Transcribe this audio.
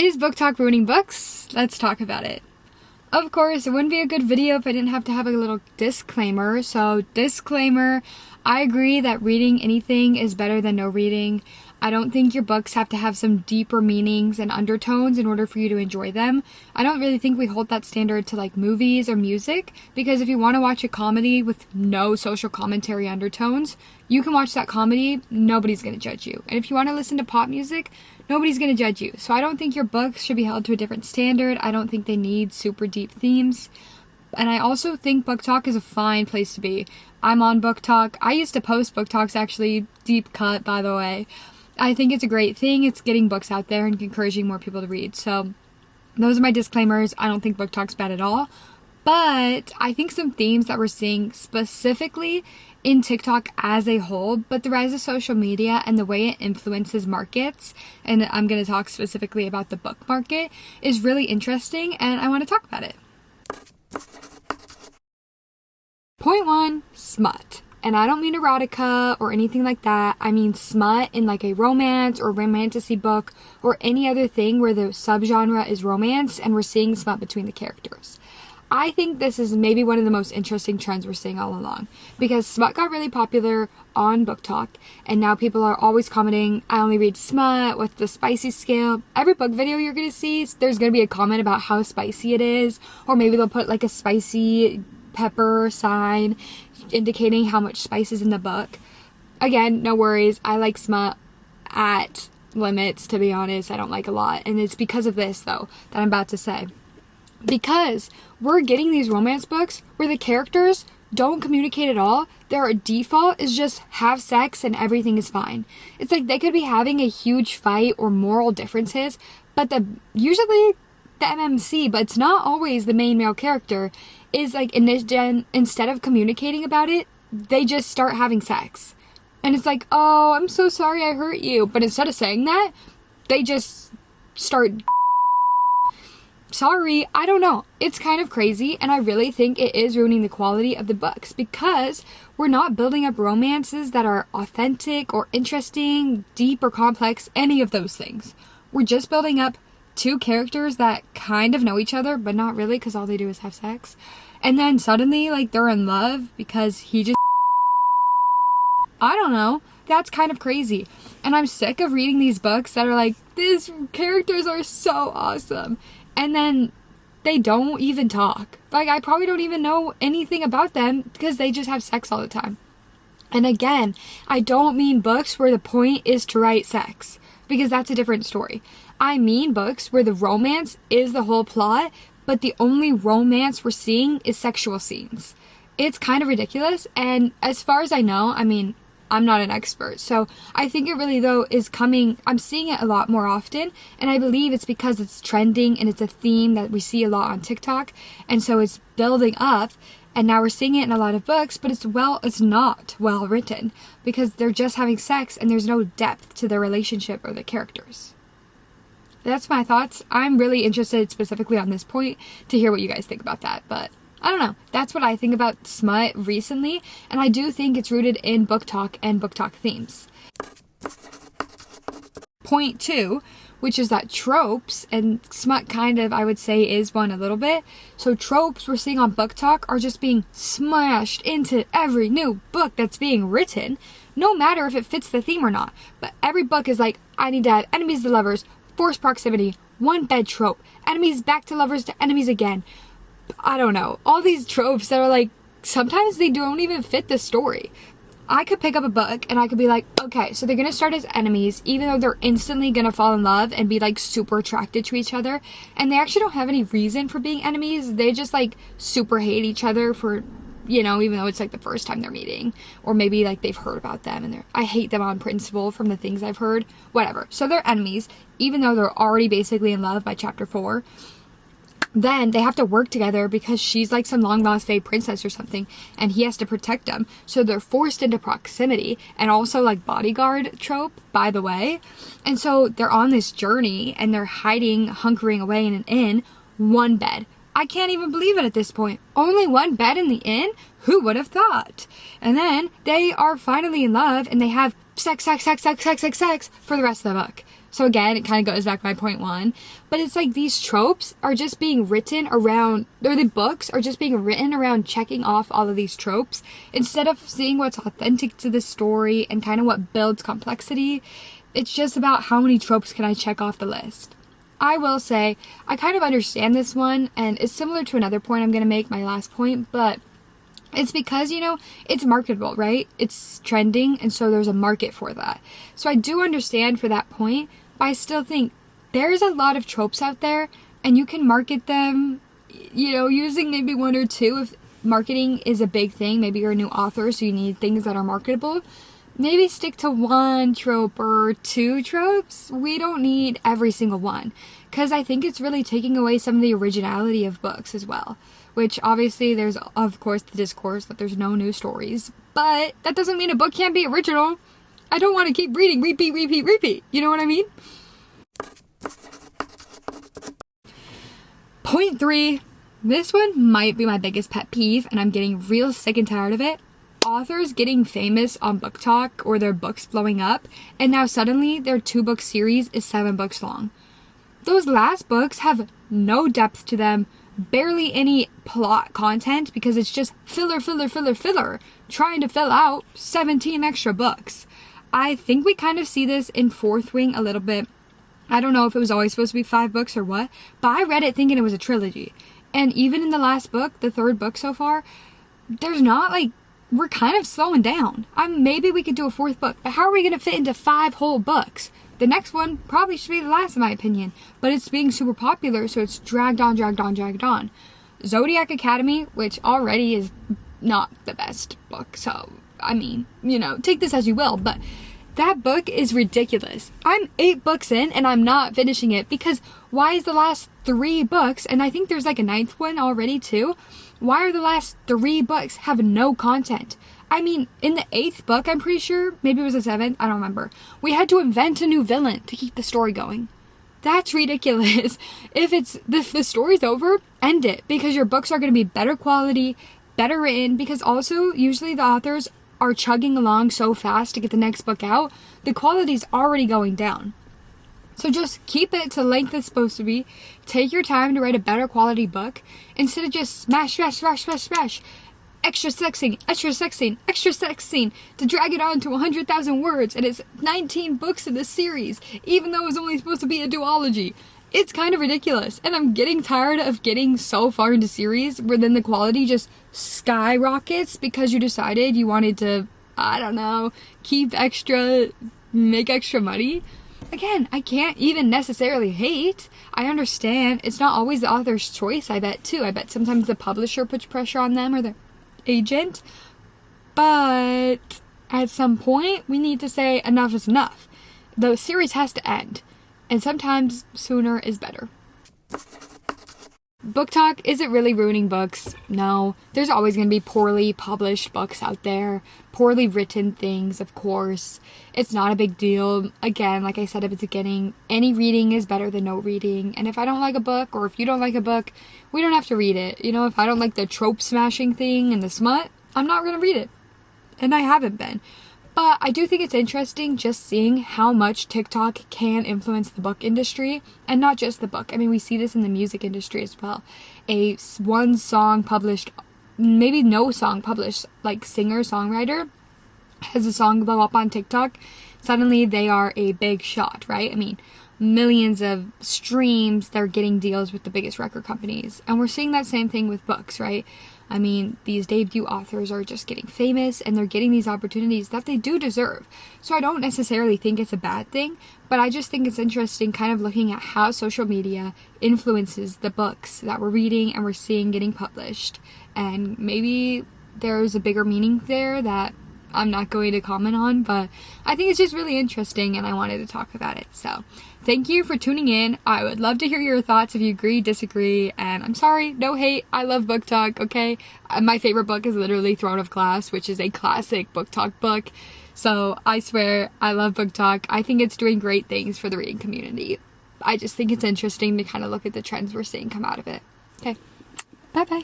Is BookTok ruining books? Let's talk about it. Of course, it wouldn't be a good video if I didn't have to have a little disclaimer. So, disclaimer, I agree that reading anything is better than no reading. I don't think your books have to have some deeper meanings and undertones in order for you to enjoy them. I don't really think we hold that standard to like movies or music, because if you want to watch a comedy with no social commentary undertones, you can watch that comedy, nobody's going to judge you. And if you want to listen to pop music, nobody's going to judge you. So I don't think your books should be held to a different standard. I don't think they need super deep themes. And I also think BookTok is a fine place to be. I'm on BookTok. I used to post BookToks actually, deep cut by the way. I think it's a great thing. It's getting books out there and encouraging more people to read. So those are my disclaimers. I don't think BookTok's bad at all. But I think some themes that we're seeing specifically in TikTok as a whole, but the rise of social media and the way it influences markets, and I'm going to talk specifically about the book market, is really interesting, and I want to talk about it. Point 1, smut. And I don't mean erotica or anything like that. I mean smut in like a romance or romantasy book or any other thing where the subgenre is romance and we're seeing smut between the characters. I think this is maybe one of the most interesting trends we're seeing all along, because smut got really popular on BookTok, and now people are always commenting, I only read smut, what's the spicy scale? Every book video you're going to see, there's going to be a comment about how spicy it is, or maybe they'll put like a spicy pepper sign indicating how much spice is in the book. Again, no worries, I like smut at limits, to be honest. I don't like a lot, and it's because of this though that I'm about to say. Because we're getting these romance books where the characters don't communicate at all. Their default is just have sex and everything is fine. It's like they could be having a huge fight or moral differences, but usually the MMC, but it's not always the main male character, is like instead of communicating about it, they just start having sex. And it's like, oh, I'm so sorry I hurt you. But instead of saying that, they just start... Sorry, I don't know. It's kind of crazy, and I really think it is ruining the quality of the books, because we're not building up romances that are authentic or interesting, deep or complex, any of those things. We're just building up two characters that kind of know each other, but not really, because all they do is have sex. And then suddenly, like, they're in love because he just... I don't know. That's kind of crazy. And I'm sick of reading these books that are like, these characters are so awesome. And then they don't even talk. Like, I probably don't even know anything about them because they just have sex all the time. And again, I don't mean books where the point is to write sex, because that's a different story. I mean books where the romance is the whole plot, but the only romance we're seeing is sexual scenes. It's kind of ridiculous, and as far as I know, I mean, I'm not an expert, so I think it really, though, is coming. I'm seeing it a lot more often, and I believe it's because it's trending and it's a theme that we see a lot on TikTok, and so it's building up, and now we're seeing it in a lot of books, but it's not well written, because they're just having sex and there's no depth to their relationship or the characters. That's my thoughts. I'm really interested specifically on this point to hear what you guys think about that, but I don't know. That's what I think about smut recently, and I do think it's rooted in BookTok and BookTok themes. Point 2, which is that tropes, and smut kind of, I would say, is one a little bit. So tropes we're seeing on BookTok are just being smashed into every new book that's being written, no matter if it fits the theme or not. But every book is like, I need to have enemies to lovers, forced proximity, one bed trope, enemies back to lovers to enemies again. I don't know, all these tropes that are like, sometimes they don't even fit the story. I could pick up a book and I could be like, okay, so they're gonna start as enemies, even though they're instantly gonna fall in love and be like super attracted to each other, and they actually don't have any reason for being enemies. They just like super hate each other for, you know, even though it's like the first time they're meeting, or maybe like they've heard about them and I hate them on principle from the things I've heard, whatever. So they're enemies, even though they're already basically in love by chapter 4. Then they have to work together because she's like some long lost fake princess or something, and he has to protect them. So they're forced into proximity, and also like bodyguard trope, by the way. And so they're on this journey and they're hiding, hunkering away in an inn, one bed. I can't even believe it at this point. Only one bed in the inn? Who would have thought? And then they are finally in love and they have sex for the rest of the book. So again, it kind of goes back to my point one. But it's like these tropes are just being written around, or the books are just being written around checking off all of these tropes instead of seeing what's authentic to the story and kind of what builds complexity. It's just about how many tropes can I check off the list. I will say, I kind of understand this one, and it's similar to another point I'm going to make, my last point, but it's because, it's marketable, right? It's trending, and so there's a market for that. So I do understand for that point, but I still think there's a lot of tropes out there, and you can market them, using maybe one or two. If marketing is a big thing, maybe you're a new author, so you need things that are marketable. Maybe stick to one trope or two tropes. We don't need every single one, because I think it's really taking away some of the originality of books as well. Which obviously there's, of course, the discourse that there's no new stories, but that doesn't mean a book can't be original. I don't want to keep reading, repeat. You know what I mean? Point 3. This one might be my biggest pet peeve, and I'm getting real sick and tired of it. Authors getting famous on BookTok or their books blowing up, and now suddenly their 2-book series is 7 books long. Those last books have no depth to them, barely any plot content, because it's just filler, trying to fill out 17 extra books. I think we kind of see this in Fourth Wing a little bit. I don't know if it was always supposed to be 5 books or what, but I read it thinking it was a trilogy. And even in the last book, the 3rd book so far, there's not we're kind of slowing down. Maybe we could do a 4th book, but how are we going to fit into 5 whole books? The next one probably should be the last, in my opinion, but it's being super popular, so it's dragged on. Zodiac Academy, which already is not the best book, so, take this as you will, but that book is ridiculous. I'm 8 books in, and I'm not finishing it, because why is the last 3 books, and I think there's a 9th one already too, why are the last 3 books have no content? In the 8th book, I'm pretty sure, maybe it was the 7th, I don't remember, we had to invent a new villain to keep the story going. That's ridiculous. If the story's over, end it, because your books are going to be better quality, better written, because also, usually the authors are chugging along so fast to get the next book out, the quality's already going down. So just keep it to the length it's supposed to be. Take your time to write a better quality book instead of just smash. Extra sex scene to drag it on to 100,000 words, and it's 19 books in the series, even though it was only supposed to be a duology. It's kind of ridiculous, and I'm getting tired of getting so far into series where then the quality just skyrockets because you decided you wanted to, make extra money. Again, I can't even necessarily hate. I understand it's not always the author's choice, I bet too. I bet sometimes the publisher puts pressure on them or the agent. But at some point, we need to say enough is enough. The series has to end. And sometimes sooner is better. BookTok, is it really ruining books? No. There's always going to be poorly published books out there. Poorly written things, of course. It's not a big deal. Again, like I said at the beginning, any reading is better than no reading. And if I don't like a book, or if you don't like a book, we don't have to read it. If I don't like the trope smashing thing and the smut, I'm not going to read it. And I haven't been. But I do think it's interesting just seeing how much TikTok can influence the book industry, and not just the book. We see this in the music industry as well. One song published, maybe no song published, singer-songwriter has a song blow up on TikTok. Suddenly they are a big shot, right? Millions of streams, they're getting deals with the biggest record companies. And we're seeing that same thing with books, right? These debut authors are just getting famous, and they're getting these opportunities that they do deserve. So I don't necessarily think it's a bad thing, but I just think it's interesting kind of looking at how social media influences the books that we're reading and we're seeing getting published. And maybe there's a bigger meaning there that I'm not going to comment on, but I think it's just really interesting, and I wanted to talk about it. So thank you for tuning in. I would love to hear your thoughts if you agree, disagree, and I'm sorry, no hate. I love BookTok, okay? My favorite book is literally Throne of Glass, which is a classic BookTok book. So I swear, I love BookTok. I think it's doing great things for the reading community. I just think it's interesting to kind of look at the trends we're seeing come out of it. Okay, bye-bye.